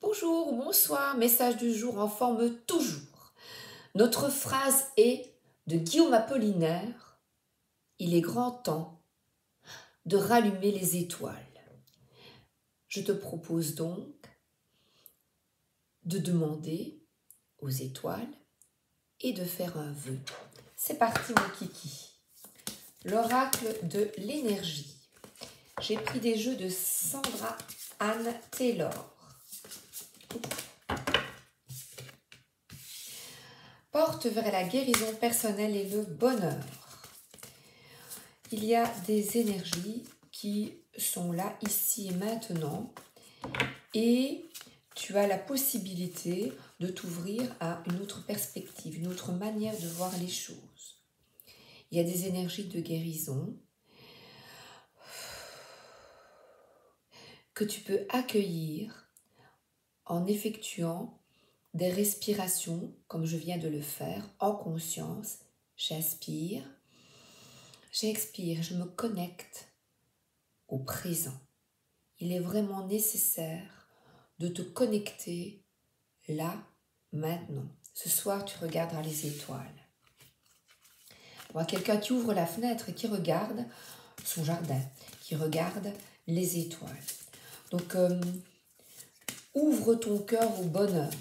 bonjour ou bonsoir, message du jour en forme toujours. Notre phrase est de Guillaume Apollinaire, il est grand temps de rallumer les étoiles. Je te propose donc de demander aux étoiles et de faire un vœu. C'est parti mon kiki. L'oracle de l'énergie. J'ai pris des jeux de Sandra Anne Taylor. Porte vers la guérison personnelle et le bonheur. Il y a des énergies qui sont là, ici et maintenant, et tu as la possibilité de t'ouvrir à une autre perspective, une autre manière de voir les choses. Il y a des énergies de guérison que tu peux accueillir en effectuant des respirations, comme je viens de le faire, en conscience. J'inspire, j'expire, je me connecte au présent. Il est vraiment nécessaire de te connecter là, maintenant. Ce soir, tu regarderas les étoiles. On voit quelqu'un qui ouvre la fenêtre et qui regarde son jardin, qui regarde les étoiles. Donc, ouvre ton cœur au bonheur.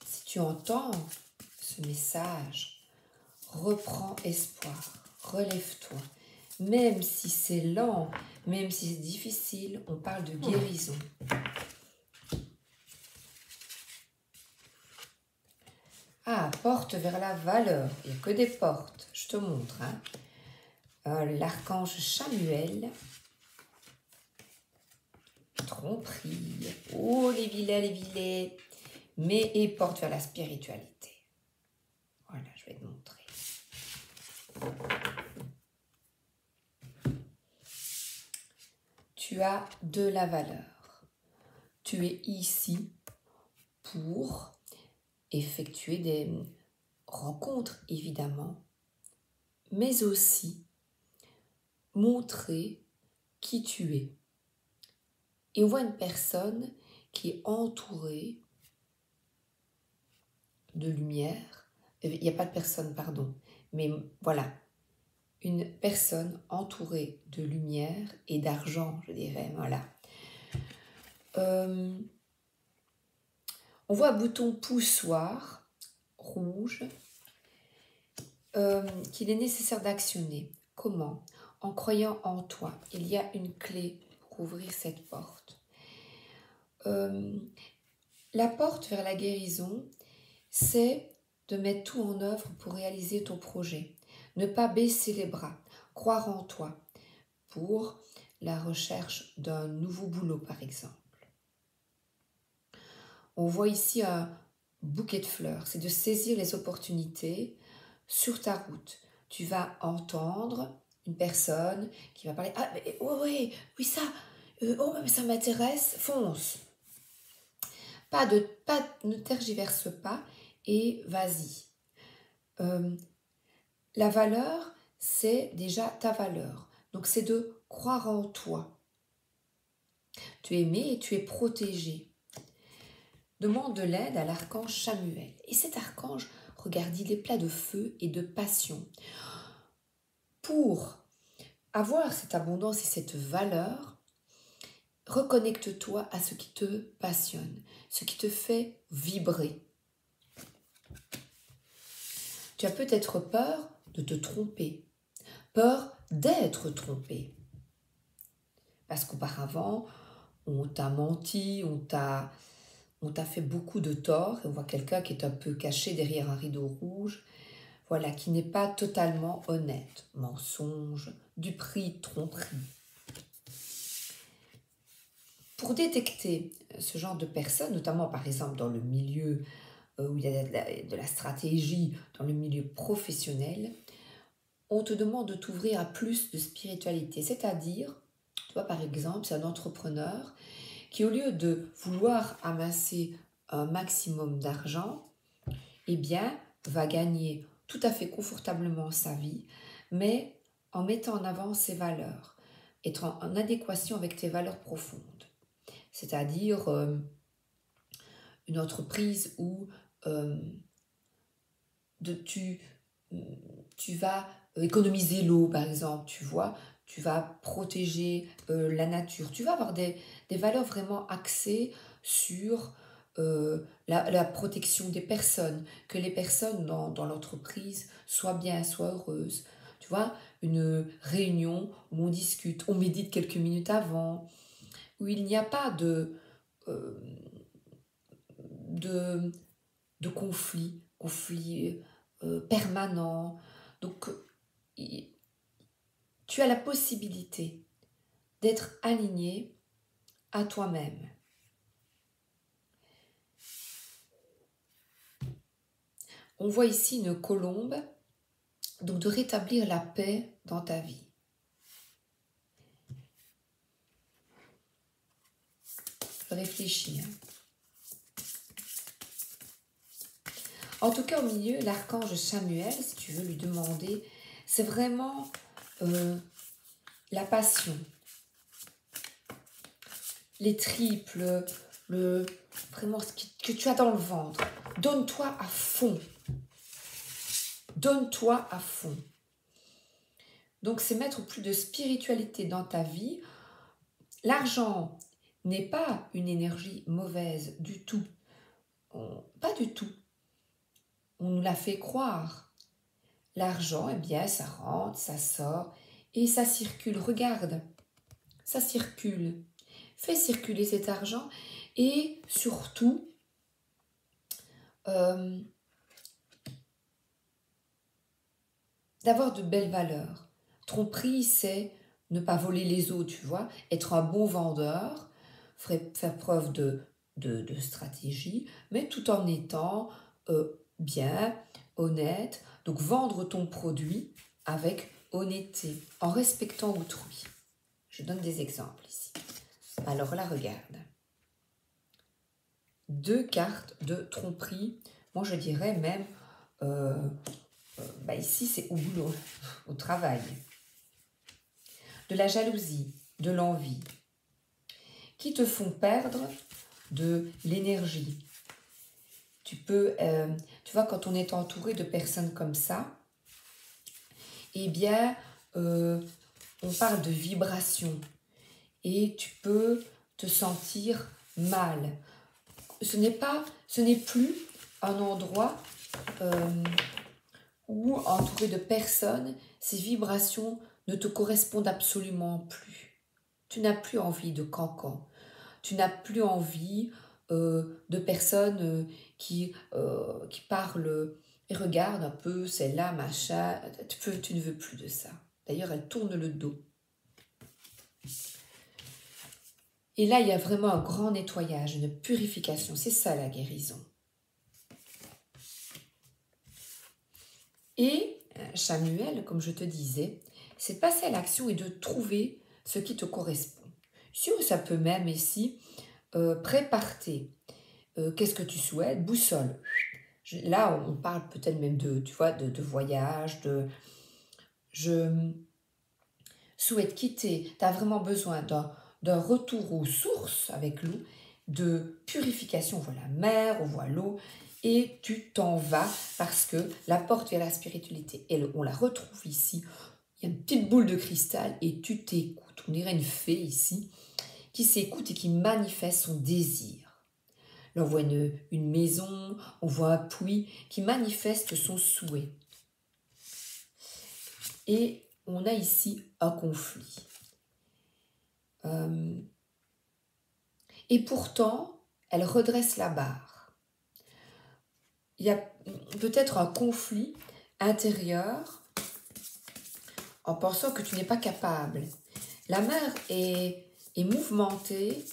Si tu entends ce message, reprends espoir, relève-toi. Même si c'est lent, même si c'est difficile, on parle de guérison. Ah, porte vers la valeur. Il n'y a que des portes. Je te montre. L'archange Chamuel. Tromperie. Oh, les vilets. Mais et porte vers la spiritualité. Voilà, je vais te montrer. Tu as de la valeur. Tu es ici pour effectuer des rencontres, évidemment, mais aussi montrer qui tu es. Et on voit une personne qui est entourée de lumière. Il n'y a pas de personne, pardon, mais voilà, une personne entourée de lumière et d'argent, je dirais, voilà. On voit un bouton poussoir rouge qu'il est nécessaire d'actionner. Comment? En croyant en toi. Il y a une clé pour ouvrir cette porte. La porte vers la guérison, c'est de mettre tout en œuvre pour réaliser ton projet. Ne pas baisser les bras. Croire en toi pour la recherche d'un nouveau boulot, par exemple. On voit ici un bouquet de fleurs. C'est de saisir les opportunités sur ta route. Tu vas entendre une personne qui va parler. Ah, mais, oh, oui, ça. Oh, mais ça m'intéresse. Fonce. Ne tergiverse pas et vas-y. La valeur, c'est déjà ta valeur. Donc, c'est de croire en toi. Tu es aimé et tu es protégé. Demande de l'aide à l'archange Chamuel. Et cet archange, regarde, il est plein de feu et de passion. Pour avoir cette abondance et cette valeur, reconnecte-toi à ce qui te passionne, ce qui te fait vibrer. Tu as peut-être peur de te tromper, peur d'être trompé. Parce qu'auparavant, on t'a menti, on t'a fait beaucoup de tort. Et on voit quelqu'un qui est un peu caché derrière un rideau rouge, voilà, qui n'est pas totalement honnête. Mensonge, duperie, tromperie. Pour détecter ce genre de personnes, notamment par exemple dans le milieu où il y a de la stratégie, dans le milieu professionnel, on te demande de t'ouvrir à plus de spiritualité. C'est-à-dire, tu vois, par exemple, c'est un entrepreneur qui, au lieu de vouloir amasser un maximum d'argent, eh bien, va gagner tout à fait confortablement sa vie, mais en mettant en avant ses valeurs, être en adéquation avec tes valeurs profondes. c'est-à-dire une entreprise où tu vas économiser l'eau, par exemple, tu vois, tu vas protéger la nature, tu vas avoir des valeurs vraiment axées sur la protection des personnes, que les personnes dans l'entreprise soient bien, soient heureuses. Tu vois, une réunion où on discute, on médite quelques minutes avant, où il n'y a pas euh, de, de conflit permanent. Donc, tu as la possibilité d'être aligné à toi-même. On voit ici une colombe, donc de rétablir la paix dans ta vie. Réfléchis. En tout cas, au milieu, l'archange Samuel, si tu veux lui demander, c'est vraiment la passion, les triples, vraiment ce que tu as dans le ventre. Donne-toi à fond. Donne-toi à fond. Donc, c'est mettre plus de spiritualité dans ta vie. L'argent n'est pas une énergie mauvaise du tout. Pas du tout. On nous l'a fait croire. L'argent, eh bien, ça rentre, ça sort et ça circule. Regarde, ça circule. Fais circuler cet argent et surtout, d'avoir de belles valeurs. Tromperie, c'est ne pas voler les autres, tu vois. Être un bon vendeur, faire preuve de stratégie, mais tout en étant bien, honnête. Donc vendre ton produit avec honnêteté, en respectant autrui. Je donne des exemples ici. Alors là, regarde. 2 cartes de tromperie. Moi, je dirais même, ici, c'est au boulot, au travail. De la jalousie, de l'envie, qui te font perdre de l'énergie. Tu vois, quand on est entouré de personnes comme ça, eh bien, on parle de vibration et tu peux te sentir mal. Ce n'est plus un endroit où, entouré de personnes, ces vibrations ne te correspondent absolument plus. Tu n'as plus envie de cancan. Tu n'as plus envie de personnes qui parlent et regardent un peu, celle-là, machin. Tu ne veux plus de ça. D'ailleurs, elle tourne le dos. Et là, il y a vraiment un grand nettoyage, une purification. C'est ça la guérison. Et Samuel, comme je te disais, c'est de passer à l'action et de trouver ce qui te correspond. Si ça peut même ici préparer. Qu'est-ce que tu souhaites? Boussole. Là, on parle peut-être même de voyage, je souhaite quitter. Tu as vraiment besoin d'un retour aux sources avec l'eau, de purification. On voit la mer, on voit l'eau, et tu t'en vas parce que la porte vers la spiritualité, on la retrouve ici. Il y a une petite boule de cristal et tu t'écoutes. On dirait une fée ici qui s'écoute et qui manifeste son désir. Là, on voit une maison, on voit un puits qui manifeste son souhait. Et on a ici un conflit. Et pourtant, elle redresse la barre. Il y a peut-être un conflit intérieur en pensant que tu n'es pas capable. La mer est mouvementée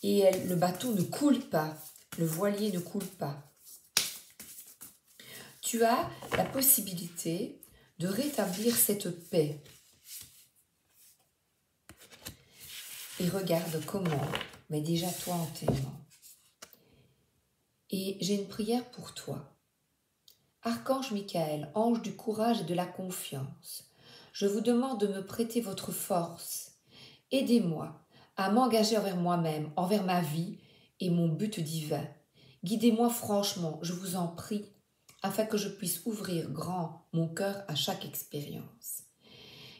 et le bateau ne coule pas. Le voilier ne coule pas. Tu as la possibilité de rétablir cette paix. Et regarde comment, mais déjà toi en t'aimant. Et j'ai une prière pour toi. Archange Michael, ange du courage et de la confiance, je vous demande de me prêter votre force. Aidez-moi à m'engager envers moi-même, envers ma vie et mon but divin. Guidez-moi franchement, je vous en prie, afin que je puisse ouvrir grand mon cœur à chaque expérience.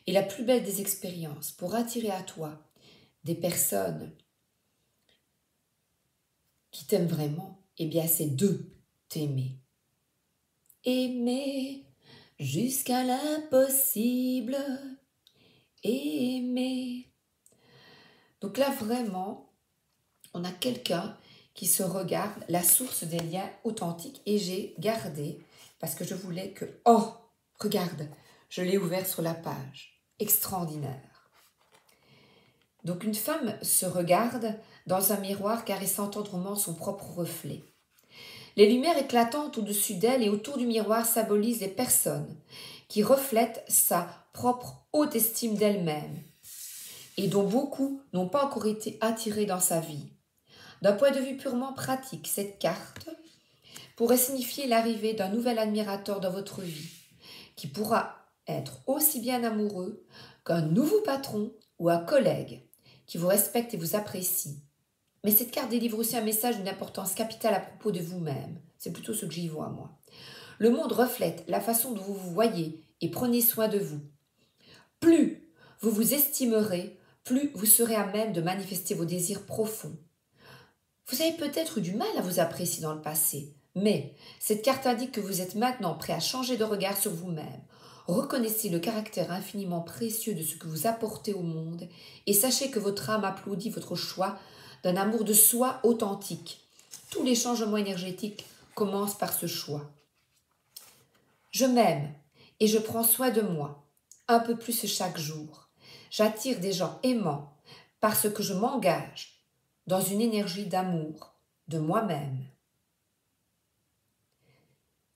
Et la plus belle des expériences pour attirer à toi des personnes qui t'aiment vraiment, eh bien c'est de t'aimer. Aimer jusqu'à l'impossible. Aimer. Donc là vraiment, on a quelqu'un qui se regarde, la source des liens authentiques, et j'ai gardé, parce que je voulais que... Oh, regarde, je l'ai ouvert sur la page. Extraordinaire. Donc une femme se regarde dans un miroir caressant tendrement son propre reflet. Les lumières éclatantes au-dessus d'elle et autour du miroir symbolisent les personnes qui reflètent sa propre haute estime d'elle-même et dont beaucoup n'ont pas encore été attirées dans sa vie. D'un point de vue purement pratique, cette carte pourrait signifier l'arrivée d'un nouvel admirateur dans votre vie, qui pourra être aussi bien amoureux qu'un nouveau patron ou un collègue qui vous respecte et vous apprécie. Mais cette carte délivre aussi un message d'une importance capitale à propos de vous-même. C'est plutôt ce que j'y vois, moi. Le monde reflète la façon dont vous vous voyez et prenez soin de vous. Plus vous vous estimerez, plus vous serez à même de manifester vos désirs profonds. Vous avez peut-être eu du mal à vous apprécier dans le passé, mais cette carte indique que vous êtes maintenant prêt à changer de regard sur vous-même. Reconnaissez le caractère infiniment précieux de ce que vous apportez au monde et sachez que votre âme applaudit votre choix d'un amour de soi authentique. Tous les changements énergétiques commencent par ce choix. Je m'aime et je prends soin de moi, un peu plus chaque jour. J'attire des gens aimants parce que je m'engage dans une énergie d'amour de moi-même.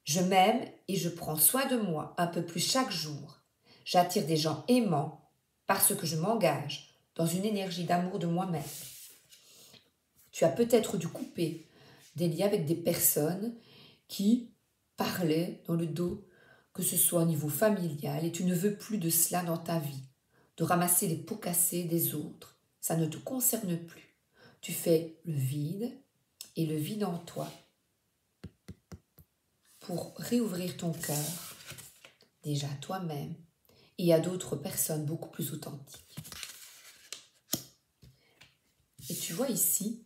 Je m'aime et je prends soin de moi un peu plus chaque jour. J'attire des gens aimants parce que je m'engage dans une énergie d'amour de moi-même. Tu as peut-être dû couper des liens avec des personnes qui parlaient dans le dos, que ce soit au niveau familial, et tu ne veux plus de cela dans ta vie, de ramasser les pots cassés des autres. Ça ne te concerne plus. Tu fais le vide et le vide en toi pour réouvrir ton cœur, déjà à toi-même et à d'autres personnes beaucoup plus authentiques. Et tu vois ici,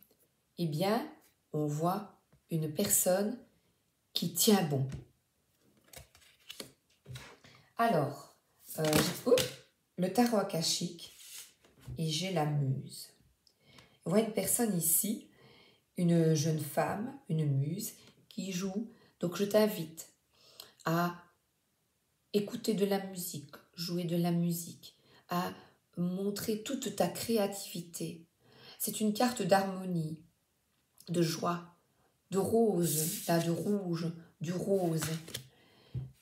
eh bien, on voit une personne qui tient bon. Alors, le tarot akashique et j'ai la muse. On voit une personne ici, une jeune femme, une muse, qui joue. Donc je t'invite à écouter de la musique, jouer de la musique, à montrer toute ta créativité. C'est une carte d'harmonie, de joie, de rose, là, de rouge, du rose.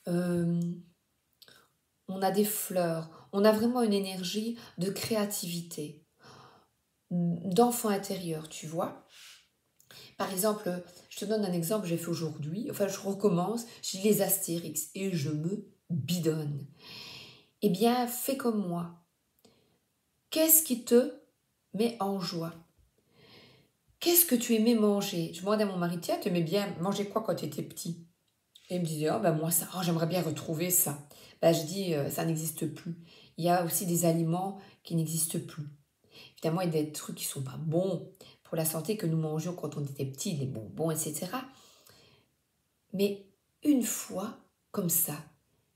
On a des fleurs, on a vraiment une énergie de créativité, d'enfant intérieur, tu vois. Par exemple, je te donne un exemple, j'ai fait aujourd'hui, enfin je recommence, j'ai les Astérix et je me bidonne. Eh bien, fais comme moi. Qu'est-ce qui te met en joie? Qu'est-ce que tu aimais manger? Je demandais à mon mari, tiens, tu aimais bien manger quoi quand tu étais petit? Et il me disait, oh ben moi ça, oh, j'aimerais bien retrouver ça. Ben, je dis, ça n'existe plus. Il y a aussi des aliments qui n'existent plus. Évidemment, il y a des trucs qui ne sont pas bons pour la santé que nous mangions quand on était petits, les bonbons, etc. Mais une fois, comme ça,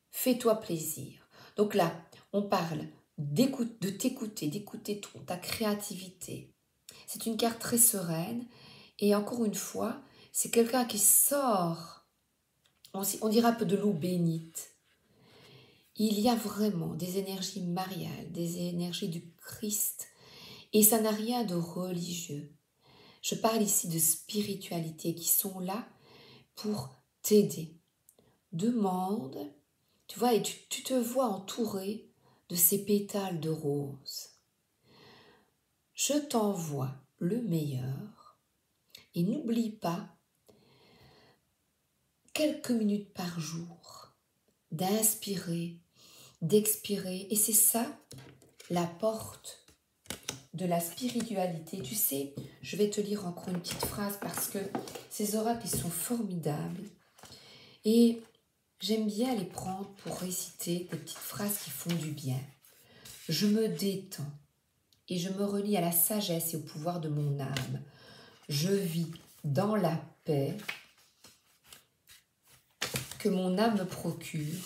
fais-toi plaisir. Donc là, on parle de t'écouter, d'écouter ta créativité. C'est une carte très sereine et encore une fois, c'est quelqu'un qui sort, on dira un peu de l'eau bénite. Il y a vraiment des énergies mariales, des énergies du Christ et ça n'a rien de religieux. Je parle ici de spiritualité qui sont là pour t'aider. Demande, tu vois, et tu te vois entouré de ces pétales de rose. Je t'envoie le meilleur et n'oublie pas quelques minutes par jour d'inspirer, d'expirer. Et c'est ça la porte de la spiritualité. Tu sais, je vais te lire encore une petite phrase parce que ces oracles, ils sont formidables. Et j'aime bien les prendre pour réciter des petites phrases qui font du bien. Je me détends et je me relie à la sagesse et au pouvoir de mon âme. Je vis dans la paix que mon âme me procure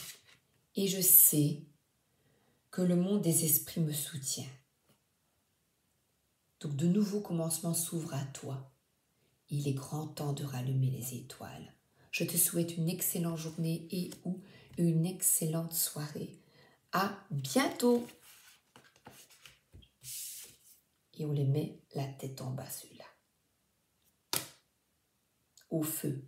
et je sais que le monde des esprits me soutient. Donc de nouveaux commencements s'ouvrent à toi. Il est grand temps de rallumer les étoiles. Je te souhaite une excellente journée et ou une excellente soirée. À bientôt. Et on les met la tête en bas, celui-là. Au feu.